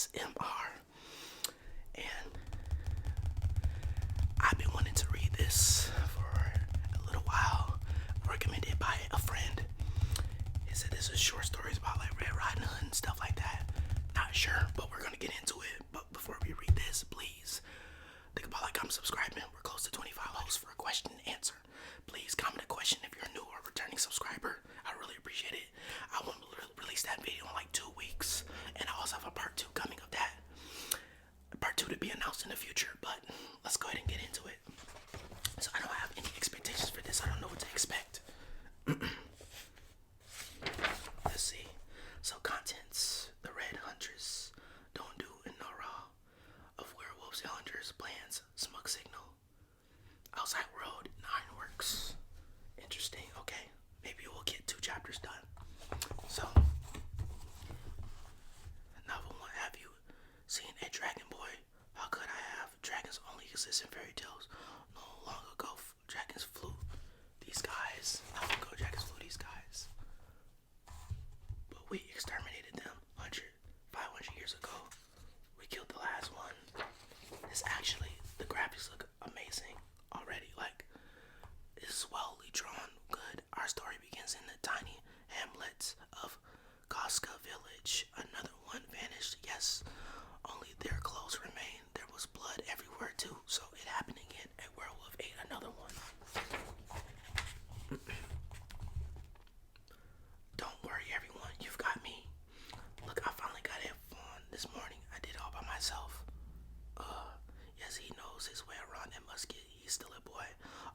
ASMR. And I've been wanting to read this for a little while, recommended by a friend. He said this is short stories about like Red Riding Hood and stuff like that. Not sure, but we're gonna get into it. But before we read this, please think about like I'm subscribing. We're close to 25 hosts for a question and answer. Please comment a question if you're a new or returning subscriber. I really appreciate it. I want to release that video in like 2 weeks, and I also have a part 2 coming of that. Part 2 to be announced in the future, but let's go ahead and get into it. So I don't have any expectations for this. I don't know what to expect. Let's see. So contents: the Red Huntress, Don't Do and No Raw, of Werewolves and Hunters, Plans, Smoke Signal, Outside World, Ironworks. Interesting. Okay, maybe we'll get 2 chapters done. So, novel 1. Have you seen a dragon boy? How could I have? Dragons only exist in fairy tales. No long ago, dragons flew these guys. How long ago dragons flew these guys? But we exterminated them 500 years ago. We killed the last one. This actually, the graphics look amazing already. Like, it's wellly drawn, good. Our story begins in the tiny hamlets of Koska village. Another one vanished. Yes, only their clothes remain. There was blood everywhere too, so it happened again. A werewolf ate another one. Don't worry, everyone, you've got me. Look, I finally got it on this morning. I did it all by myself. Yes, he knows his way around that musket. He's still a boy.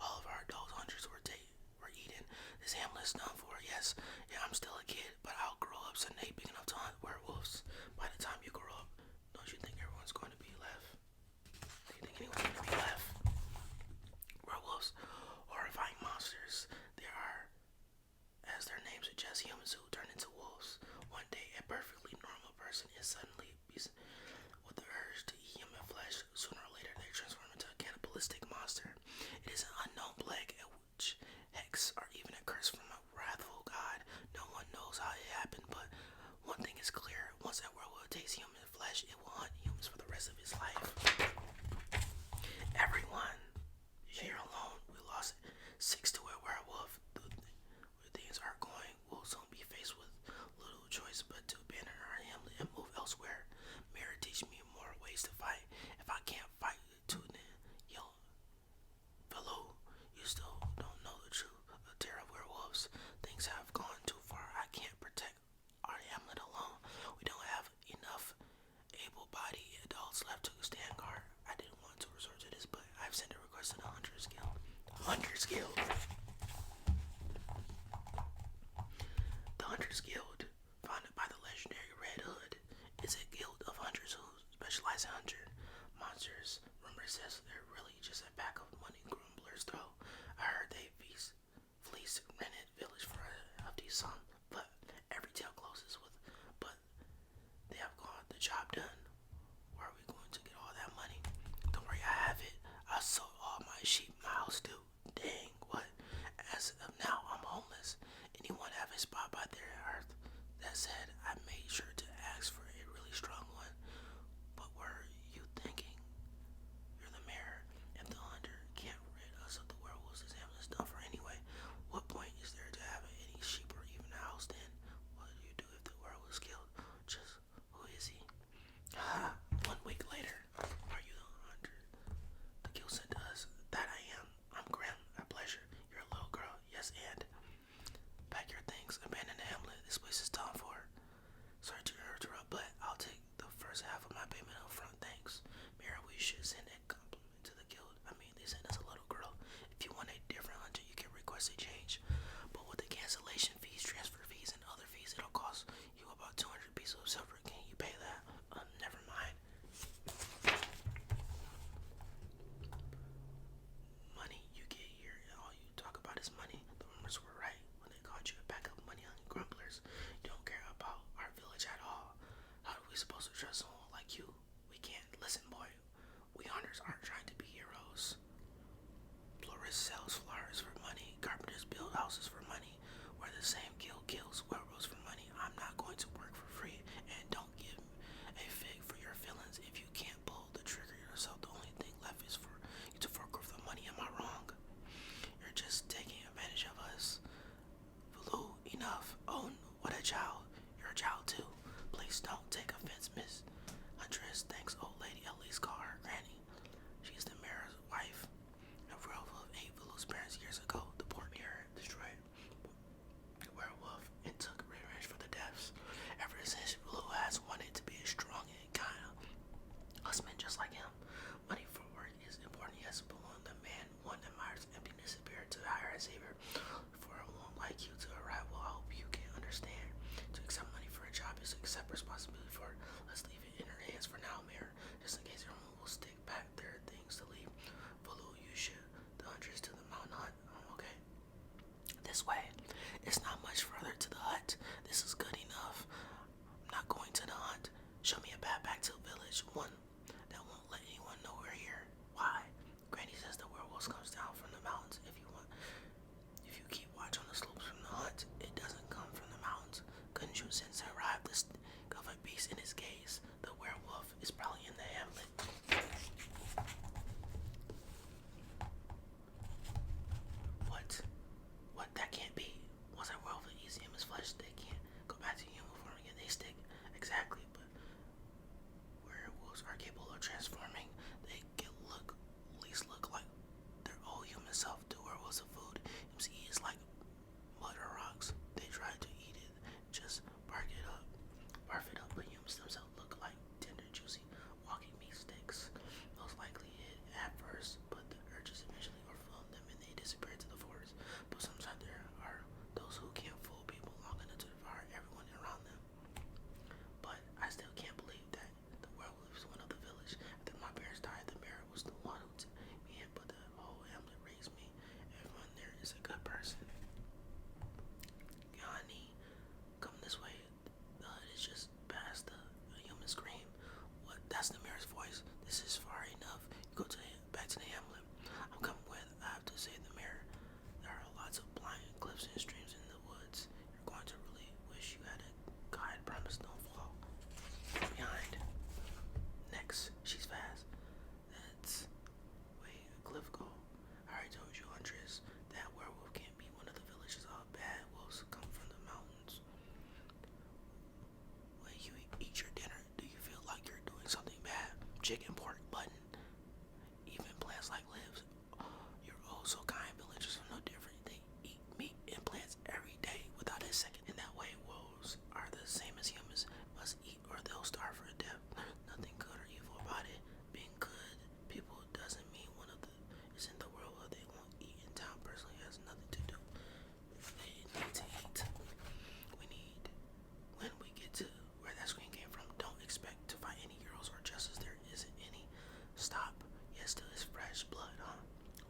All of our adult hunters were eaten. This hamlet's done for. Yes, yeah, I'm still a kid, but I'll grow up someday big enough to hunt werewolves. By the time you grow up, don't you think everyone's going to be left? Do you think anyone's going to be left? Werewolves, horrifying monsters. They are, as their name suggests, humans who turn into wolves. One day, a perfectly normal person is suddenly with the urge to eat human flesh. Sooner or later, they transform into a cannibalistic monster. It is an unknown plague, a witch, hex, or even a curse from a wrathful god. No one knows how it happened, but one thing is clear. Once a werewolf takes human flesh, it will hunt humans for the rest of its life. Everyone, here alone, we lost 6 to a werewolf. Where things are going, we'll soon be faced with little choice but to abandon our hamlet and move elsewhere. Mirror, teach me more ways to fight. If I can't fight to yell, fellow, you still don't know the truth. The terror of werewolves. Things have gone too far. I can't protect our hamlet alone. We don't have enough able-bodied adults left to stand guard. I didn't want to resort to this, but I've sent a request to the Hunters Guild. Hunters Guild. The Hunters Guild, founded by the legendary Red Hood, is a guild of hunters who specialize in hunting monsters. Rumor says they're really just a pack of money grumblers, though. I heard they fleece rented village for a hefty sum, but every tale closes with, but they have got the job done. Where are we going to get all that money? Don't worry, I have it. I sold all my sheep, my house too. Dang, what? As of now, I'm homeless. Anyone have a spot by their earth? That said, I made sure to ask for a really strong one. But were you thinking? You're the mayor. If the hunter can't rid us of the werewolves, his hamlet's done for anyway. What point is there to have any sheep or even a house then? What do you do if the werewolf is killed? Just who is he? 1 week later. Are you the hunter? The guild sent us. That I am. I'm Grim. A pleasure. You're a little girl. Yes, and pack your things. Abandon the hamlet. This place is done for. Sorry to interrupt, but I'll take the first half of my payment up front. Thanks. Mira, we should send a compliment to the guild. I mean, they sent us a little girl. If you want a different hunter, you can request a change. But with the cancellation fees, transfer fees, and other fees, it'll cost you about 200 pieces of silver. Can you pay that? Never mind. Money you get here, and all you talk about is money. The rumors were right when they called you a pack of money-hungry grumblers. You don't care about our village at all. How are we supposed to trust someone like you? We can't. Listen, boy. We hunters aren't trying to be heroes. Florists sells flowers for money. Carpenters build houses for money. We're the same guild kills werewolves for money. I'm not going to work for free, and don't give a fig for your this is good enough. I'm not going to the hunt. Show me a path back to the village. One that won't let anyone know we're here. Why? Granny says the werewolf comes down from the mountains. If you keep watch on the slopes from the hunt, it doesn't come from the mountains. Couldn't you sense it arrive the stink of a beast in his gaze? The werewolf is probably in the hamlet. What? What? That can't be. Was that werewolf that eats human's flesh? They can't go back to human form again. They stick. Exactly, but werewolves are capable of transforming. They can at least look like their old human self. The werewolves of food. Humans eat is like mud or rocks. They try to eat it, just barf it up, but humans themselves look like tender, juicy, walking meat sticks. Most likely hit at first, but the urges eventually overwhelm them and they disappear into the forest. But sometimes there are those who can't fool people long enough to devour everyone around them. But I still can't believe that the werewolf is one of the village. After my parents died, the mayor was the one who took me in, but the whole hamlet raised me. Everyone there is a good person. Yanni, come this way. The hut is just past the human scream. What? That's the mayor's voice. This is far enough. You go back to the hamlet. I'm coming with. I have to say the mayor. There are lots of blind cliffs and streams in the woods. You're going to really wish you had a guide. Promise don't fall behind. Next, she's fast. That's way a cliff go. I already told you, Andres, that werewolf can't be one of the villages. All bad wolves come from the mountains. When you eat your dinner, do you feel like you're doing something bad? Chicken, pork, mutton, even plants like lives. You're oh so kind. Villagers are no different. They eat meat and plants every day without a second. In that way, wolves are the same as humans. Must eat or they'll starve for death. Nothing good or evil about it. Being good people doesn't mean one of the is in the world or they won't eat in town. Personally, has nothing to do. They need to eat. We need when we get to where that scream came from. Don't expect to find any heroes or justice. There isn't any. Stop. Yes, still is fresh blood, huh?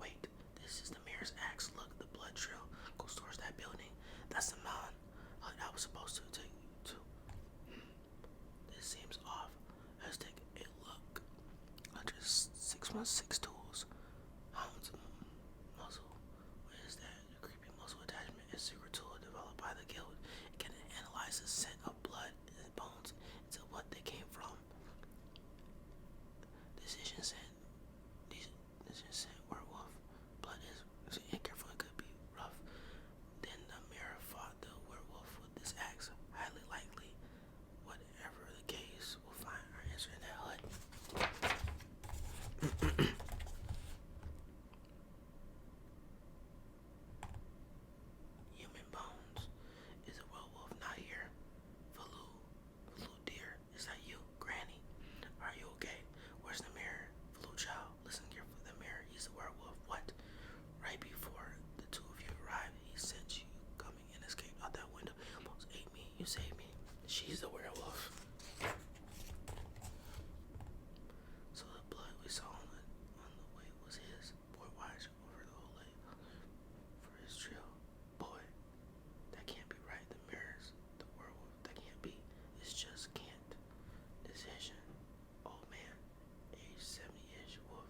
Wait, this is the mayor's axe. Look, the blood trail goes towards that building. That's the mountain I was supposed to take you to. This seems off. Let's take a look. Just 616 tools. Hound's muzzle. What is that? The creepy muzzle attachment is a secret tool developed by the guild. It can analyze the scent of blood and bones into what they came from. Decision scent. Decision scent werewolf. Blood is careful. It could be rough. Then the mirror fought the werewolf with this axe. Highly likely. Whatever the case, we'll find our answer in that hut. Human bones. Is a werewolf not here? Falu dear, is that you? Granny, are you okay? Where's the mirror? Falu child, listen carefully. The mirror, he's a werewolf. What? Right before the two of you arrived, he sent you coming and escaped out that window. He almost ate me. You saved me. She's the werewolf. So the blood we saw on the way was his. Boy, watch over the whole lake for his trail. Boy, that can't be right. The mirrors, the werewolf, that can't be. It's just can't. Decision. Old man, age 70-ish, wolf.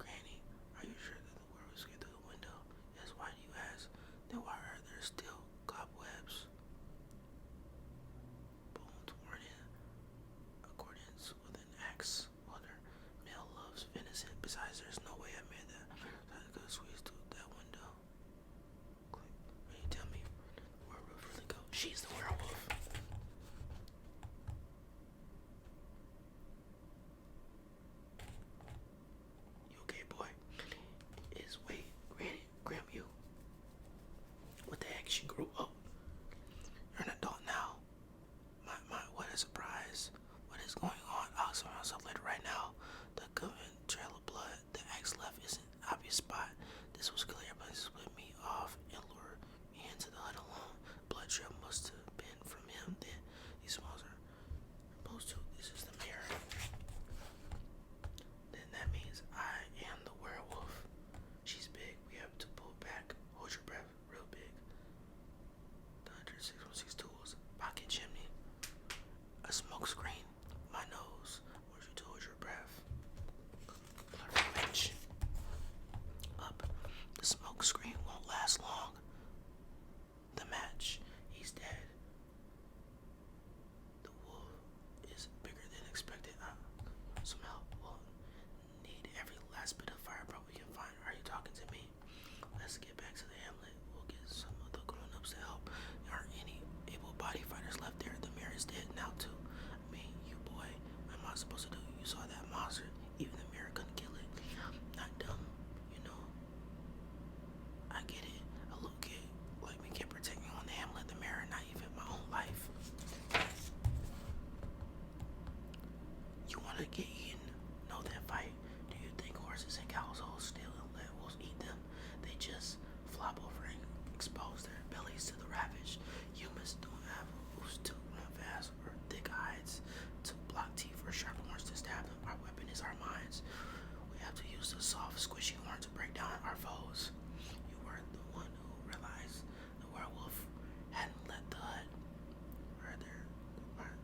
Granny, are you sure that the werewolf escaped through the window? Yes, why do you ask? Then why are there still cobwebs? Bones worn in last bit of firepower we can find. Are you talking to me? Let's get back to the hamlet. We'll get some of the grown-ups to help. There aren't any able-bodied fighters left there. The mayor is dead now too. I mean, you boy, what am I supposed to do? You saw that monster. Even the mayor couldn't kill it. Not dumb, you know. I get it. A little kid like me can't protect me on the hamlet, the mayor, not even my own life. You wanna get eaten? Know that fight? Do you think horses and cows hold still and let wolves eat them? They just flop over and expose their bellies to the ravage. Humans don't have hooves to run fast or thick hides to block teeth or sharp horns to stab them. Our weapon is our minds. We have to use the soft, squishy horn to break down our foes. You were the one who realized the werewolf hadn't left the hut. Rather,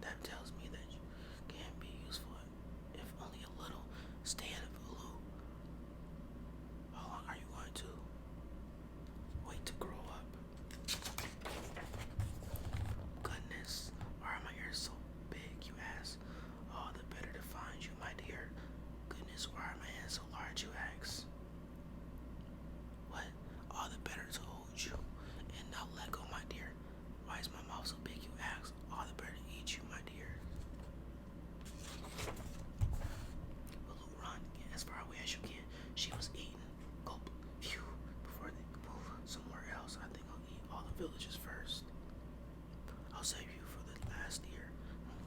that tells me that you can be useful, if only a little. Stay in Vulu. How long are you going to wait to grow up? Goodness, why are my ears so big, you ask? All the better to find you, my dear. Goodness, why are my hands so large, you ask? What? All the better to hold you and not let go, my dear. Why is my mouth so big, you ask? All the better to eat you, my dear. Baloo, run, get as far away as you can. She was eaten. Gulp. Phew. Before they move somewhere else, I think I'll eat all the villagers first. I'll save you for the last year.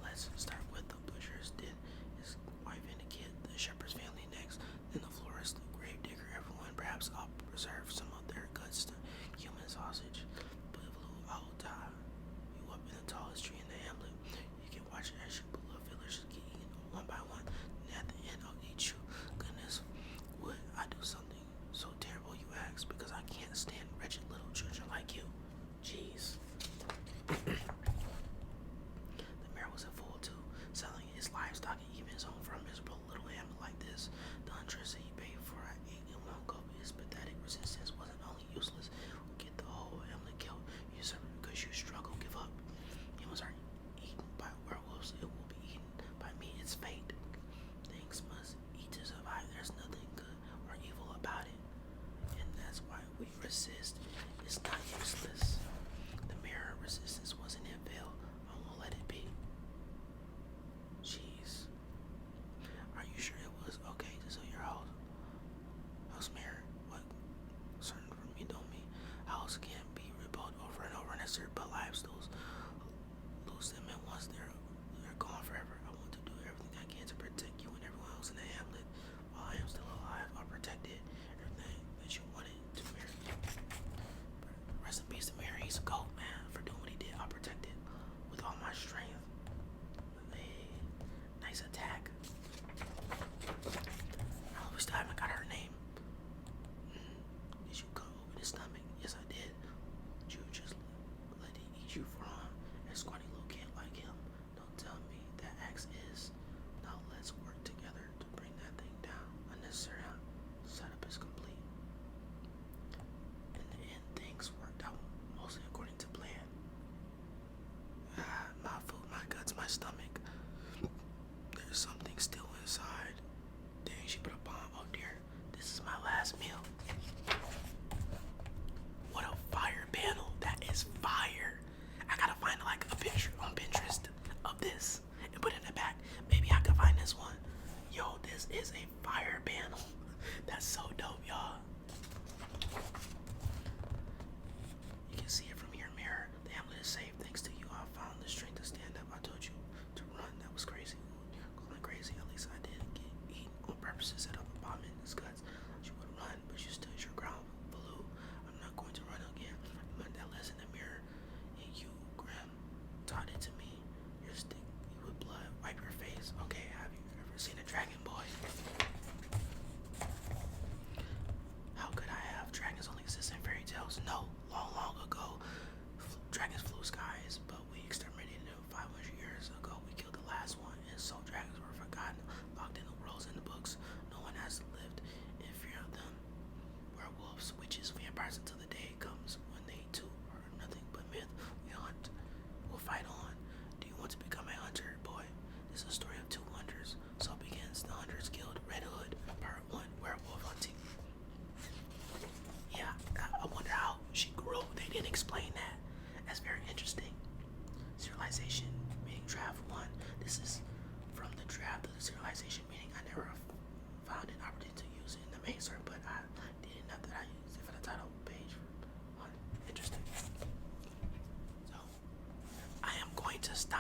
Let's start with the butcher's, then his wife and the kid, the shepherd's family next, then the florist, the grave digger, everyone. Perhaps I'll preserve some of their guts to human sausage. But Baloo, I'll tie you up in the tallest tree in the hamlet. You can watch as your beloved villagers get eaten one by one. And at the end, I'll eat you. Goodness, would I do something so terrible, you ask? Because I can't stand wretched little children like you. Jeez. The mayor was a fool too, selling his livestock and even his own for a miserable little hamlet like this. The huntress he paid for I ate in one gulp. His pathetic resistance wasn't only useless, would get the whole hamlet killed. You suffer because you struggle, give up. Humans are eaten by werewolves, it will be eaten by me, it's fate. Things must eat to survive, there's nothing good or evil about it. And that's why we resist. It's not useless. The mirror resistance wasn't in vain. I won't let it be. Jeez. Are you sure it was okay to sell your house mirror? What? Certain for me, don't mean house can't be rebuilt over and over necessary, but lives lose them, and once they're gone forever. I want to do everything I can to protect you and everyone else in the hamlet. While I am still alive, I'll protect it. Everything that you wanted to marry. Rest in peace to Mary. He's a goat, man. For doing what he did, I'll protect it with all my strength. Hey, nice attack. We still haven't got her name. Did you cut open his stomach? Yes, I did. Did you just let it eat you for on? A squatty little kid like him. Don't tell me that axe is. Now let's work together to bring that thing down. Unnecessary setup is complete. In the end, things worked out mostly according to plan. My food, my guts, my stomach. There's something still inside. Dang, she put a bomb. Oh dear, this is my last meal. What a fire panel. That is fire. I gotta find like a picture on Pinterest of this and put it in the back. Maybe I can find this one. Yo, this is a fire panel. That's so dope, y'all. You can see it from your mirror. The hamlet is safe thanks to you. I found the strength to stand up. I told you to run. That was crazy. Calling crazy. At least I didn't get eaten on purpose to set up a bomb in his guts. You would run, but you stood your ground. Baloo, I'm not going to run again. I learned that lesson in the mirror. And you, Grim, taught it to me. Your stick, you with blood. Wipe your face. Okay, have you ever seen a dragon, boy? How could I have? Dragons only exist in fairy tales. No, long ago, dragons flew skies, but we exterminated them 500 years ago. We killed the last one, and so dragons were forgotten, locked in the worlds and the books. No one has lived in fear of them. Werewolves, witches, vampires until the day comes when they too are nothing but myth. We hunt. We'll fight on. Do you want to become a hunter, boy? This is a story of two hunters. So begins the hunt. draft 1. This is from the draft of the serialization, meaning I never found an opportunity to use it in the main story, but I did enough that I used it for the title page. Interesting. So I am going to stop